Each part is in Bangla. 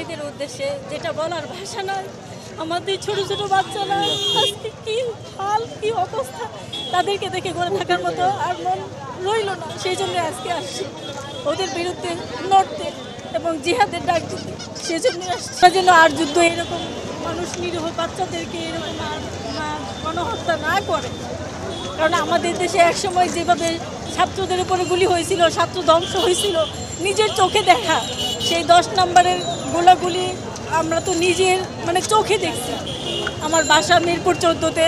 ভাইদের উদ্দেশ্যে যেটা বলার ভাষা নয়। আমাদের ছোট ছোট বাচ্চারা আজকে কি হাল, কি অবস্থা, তাদেরকে দেখে ঘরে থাকার মতো আর মন রইল না। সেই জন্য আজকে আসছি ওদের বিরুদ্ধে লড়তে এবং জিহাদের ডাক দিতে। সেজন্য আসছে যেন আর যুদ্ধ এরকম মানুষ, নিরীহ বাচ্চাদেরকে এরকম আর গণহত্যা না করে। কারণ আমাদের দেশে একসময় যেভাবে ছাত্রদের উপরে গুলি হয়েছিল, ছাত্র ধ্বংস হয়েছিল, নিজের চোখে দেখা সেই 10 নম্বরের গোলাগুলি আমরা তো নিজের চোখে দেখছি। আমার বাসা মিরপুর 14-তে।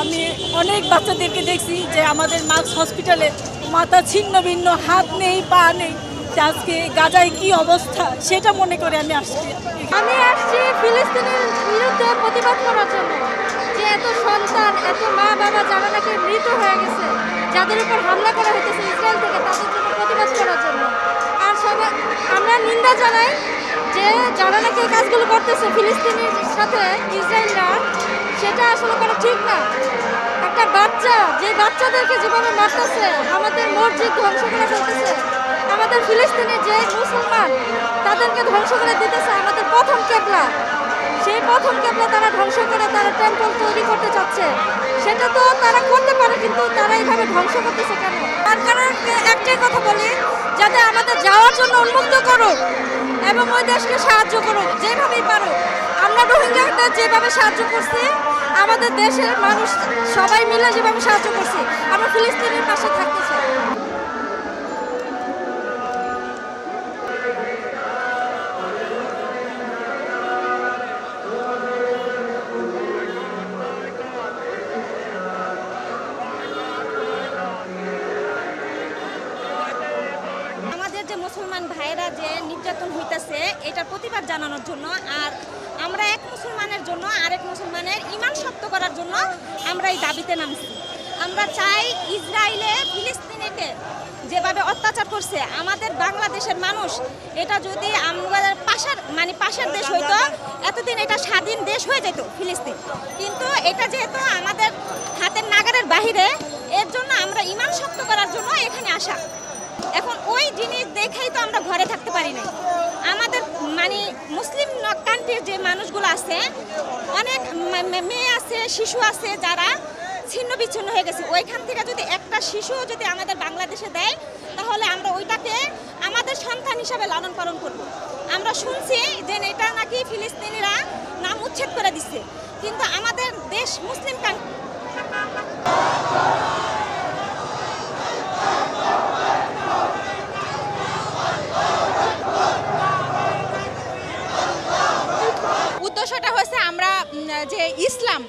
আমি অনেক বাচ্চাদেরকে দেখছি যে আমাদের মার্কস হসপিটালে মাথা ছিন্ন ভিন্ন, হাত নেই, পা নেই। আজকে গাজায় কি অবস্থা সেটা মনে করে আমি আসছি ফিলিস্তিনের বিরুদ্ধে প্রতিবাদ করার জন্য। যে এত সন্তান, এত মা বাবা যারা নাকি মৃত হয়ে গেছে, যাদের উপর হামলা করা হইতেছে ইসরায়েল থেকে, তাদের জন্য প্রতিবাদ করার জন্য। আর সবাই আমরা নিন্দা জানাই যে যারা নাকি এই কাজগুলো করতেছে ফিলিস্তিনের সাথে ইসরায়েলরা, সেটা আসলে করা ঠিক না। একটা বাচ্চা, যে বাচ্চাদেরকে যেভাবে মারতেছে, আমাদের মসজিদ ধ্বংস করে ফেলতেছে, আমাদের ফিলিস্তিনের যে মুসলমান তাদেরকে ধ্বংস করে দিতেছে, আমাদের প্রথম কেবলা, সেই প্রথম কেবলা তারা ধ্বংস করে তারা টেম্পল তৈরি করতে চাচ্ছে। সেটা তো তারা করতে পারে, কিন্তু তারা এইভাবে ধ্বংস করতেছে কেন? সরকারকে একটাই কথা বলি, যাতে আমাদের যাওয়ার জন্য উন্মুক্ত করুক এবং ওই দেশকে সাহায্য করুক যেভাবেই পারুক। আমরা রোহিঙ্গাদের যেভাবে সাহায্য করছি, আমাদের দেশের মানুষ সবাই মিলে যেভাবে সাহায্য করছি, আমরা ফিলিস্তিনের পাশে থাকতে চাই। যে মুসলমান ভাইরা যে নির্যাতন হইতেছে, এটার প্রতিবাদ জানানোর জন্য, আর আমরা এক মুসলমানের জন্য আরেক মুসলমানের ঈমান শক্ত করার জন্য আমরা এই দাবিতে নামছি। আমরা চাই ইসরায়েলে ফিলিস্তিনিকে যেভাবে অত্যাচার করছে, আমাদের বাংলাদেশের মানুষ, এটা যদি আমাদের পাশের দেশ হইতো, এতদিন এটা স্বাধীন দেশ হয়ে যেত ফিলিস্তিন। কিন্তু এটা যেহেতু আমাদের হাতের নাগারের বাহিরে, এর জন্য আমরা ঈমান শক্ত করার জন্য এখানে আসা। এখন ওই জিনিস দেখেই তো আমরা ঘরে থাকতে পারি না। আমাদের মুসলিম কান্ট্রির যে মানুষগুলো আছে, অনেক মেয়ে আছে, শিশু আছে যারা ছিন্ন বিচ্ছিন্ন হয়ে গেছে। ওইখান থেকে যদি একটা শিশু যদি আমাদের বাংলাদেশে দেয়, তাহলে আমরা ওইটাকে আমাদের সন্তান হিসাবে লালন পালন করব। আমরা শুনছি যে এটা নাকি ফিলিস্তিনিরা নাম উচ্ছেদ করে দিচ্ছে, কিন্তু আমাদের দেশ মুসলিম কান্ট্রি। উদ্দেশ্যটা হচ্ছে আমরা যে ইসলাম,